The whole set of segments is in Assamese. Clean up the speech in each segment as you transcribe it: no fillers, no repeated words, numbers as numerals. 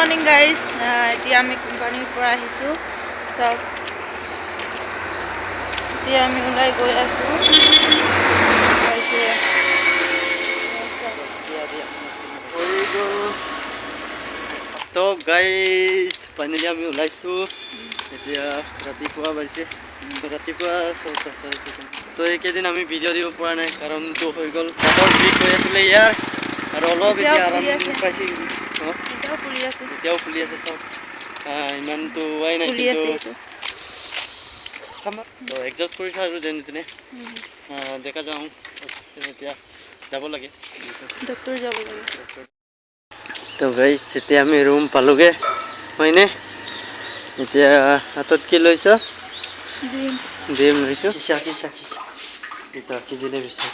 মৰ্নিং গাইজ এতিয়া আমি কোম্পানীৰ পৰা আহিছোঁ চব এতিয়া আমি ওলাই গৈ আছোঁ তো গাইজ ফাইনেলি আমি ওলাইছোঁ এতিয়া ৰাতিপুৱা পাইছে ৰাতিপুৱা 6:30 তো এইকেইদিন আমি ভিডিঅ' দিব পৰা নাই কাৰণটো হৈ গ'ল বতৰ বিষ হৈ আছিলে ইয়াৰ আৰু অলপ এতিয়া আৰাম পাইছে এতিয়াও ফুলি আছে চব ইমানটো হোৱাই নাই কিন্তু তো এডজাষ্ট কৰিছোঁ আৰু যেনে তেনে দেখা যাওঁ এতিয়া যাব লাগে ডক্টৰ যাব লাগে তো গাইজ এতিয়া আমি ৰুম পালোগে হয়নে এতিয়া হাতত কি লৈছ ডিম লৈছোঁ কিছা এতিয়া কি দিলে বিচাৰ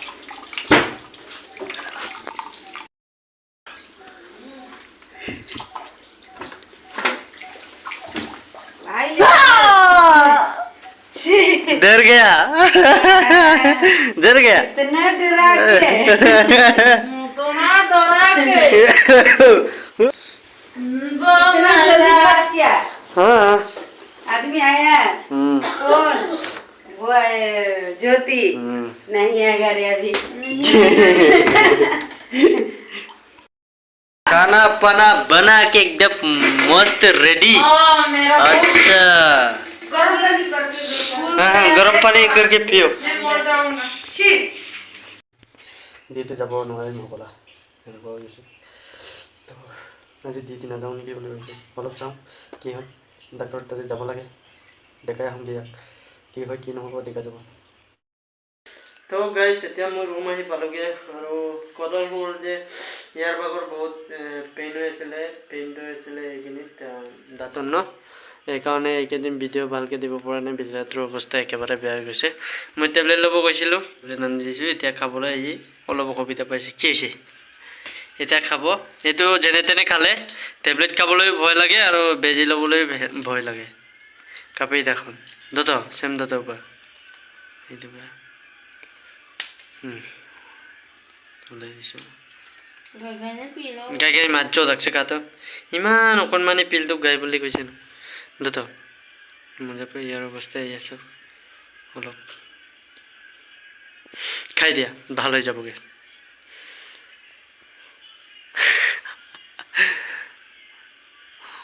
डर गया इतना डरा के हाँ आदमी आया कौन वो ज्योति नहीं आएगा रे अभी खाना पाना बना के एकदम मस्त रेडी अच्छा हाँ गरम पानी करके पियो ডিউটি যাব নোৱাৰিম হ'বলা এনেকুৱা হৈ গৈছে তো আজি ডিউটি নাযাওঁ নেকি বুলি ভাবিছোঁ অলপ চাওঁ কি হয় ডাক্তৰ তাতে যাব লাগে দেখাই আহোঁ দিয়া কি হয় কি নহ'ব দেখা যাব তো গাইজ এতিয়া মোৰ ৰুম আহি পালোগৈ আৰু কলৰ হ'ল যে ইয়াৰ ভাগৰ বহুত পেইন হৈ আছিলে এইখিনিত দাঁতত ন এইকাৰণে এইকেইদিন ভিডিঅ' ভালকৈ দিব পৰা নাই বিচৰাটোৰ অৱস্থা একেবাৰে বেয়া হৈ গৈছে মই টেবলেট ল'ব গৈছিলোঁ টেবলেট আনি দিছোঁ এতিয়া খাবলৈ আহি অলপ অসুবিধা পাইছে কি হৈছে এতিয়া খাব এইটো যেনে তেনে খালে টেবলেট খাবলৈ ভয় লাগে আৰু বেজি ল'বলৈ ভয় লাগে কাপেই দেখোন দত চেম দতৰ পৰা এইটো বেয়া ওলাই দিছোঁ গাই মাতছ থাকছে কাটো ইমান অকণমানি পিলটোক গাই বুলি কৈছে ন দত মজা পাই ইয়াৰ অৱস্থা এয়া চব অলপ খাই দিয়া ভাল হৈ যাবগৈ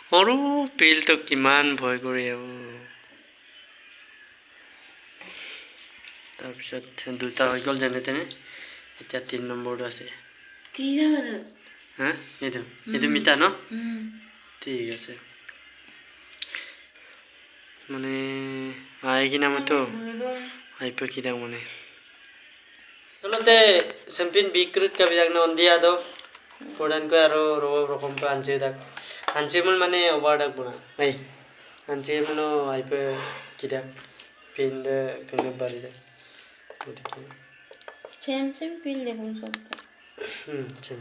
সৰু পিলটো কিমান ভয় কৰি তাৰপিছত দুটা হৈ গ'ল যেনে তেনে এতিয়া 3 নম্বৰটো আছে হা এইটো মিঠা ন ঠিক আছে মানে আইকিনা মতো আইপা কি দাও মানে চলতে চেম্পিয়ন বিক্রিত কাবি জাগনা অন্দিয়া দো কোডান কো আরো রকম পা আনছে দাক আনছে মানে ওভার ডাক বনা নাই আনছে মানে আইপা কি দাক পিন কনে বাড়ি যায় চেম পিল দেখুন সব চেম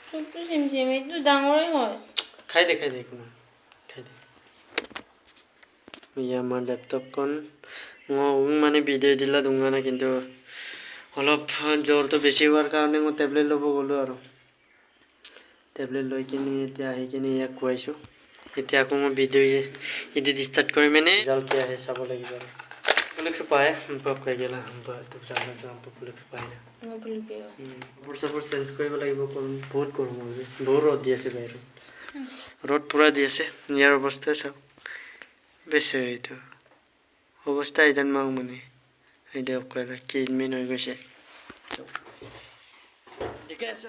সব তো সেম এই তো ডাঙরই হয় খাই দে কোনো খাই দে ইয়া আমার ল্যাপটপ কোন মানে ভিডিও দিলা দুঙ্গা না কিন্তু অলপ জ্বৰটো বেছি হোৱাৰ কাৰণে মই টেবলেট ল'ব গ'লোঁ আৰু টেবলেট লৈ কিনি এতিয়া আহি কিনি ইয়াক খুৱাইছোঁ এতিয়া আকৌ মই ভিডিঅ' এডিট ষ্টাৰ্ট কৰি মানে ৰিজাল্ট কি আহে চাব লাগিব আৰু পুলিকটো পায় পাপ খাই গেলা তো জানা যাম পুলিকটো পায় না কাপোৰ চেঞ্জ কৰিব লাগিব বহুত গৰম হৈছে বহুত ৰ'দ দি আছে বাহিৰত ৰ'দ পূৰা দি আছে ইয়াৰ অৱস্থা চাওক বেছি এইটো অৱস্থা ইদান মাও মানে এই দিয়ক কেইদিনমান হৈ গৈছে ঠিক আছে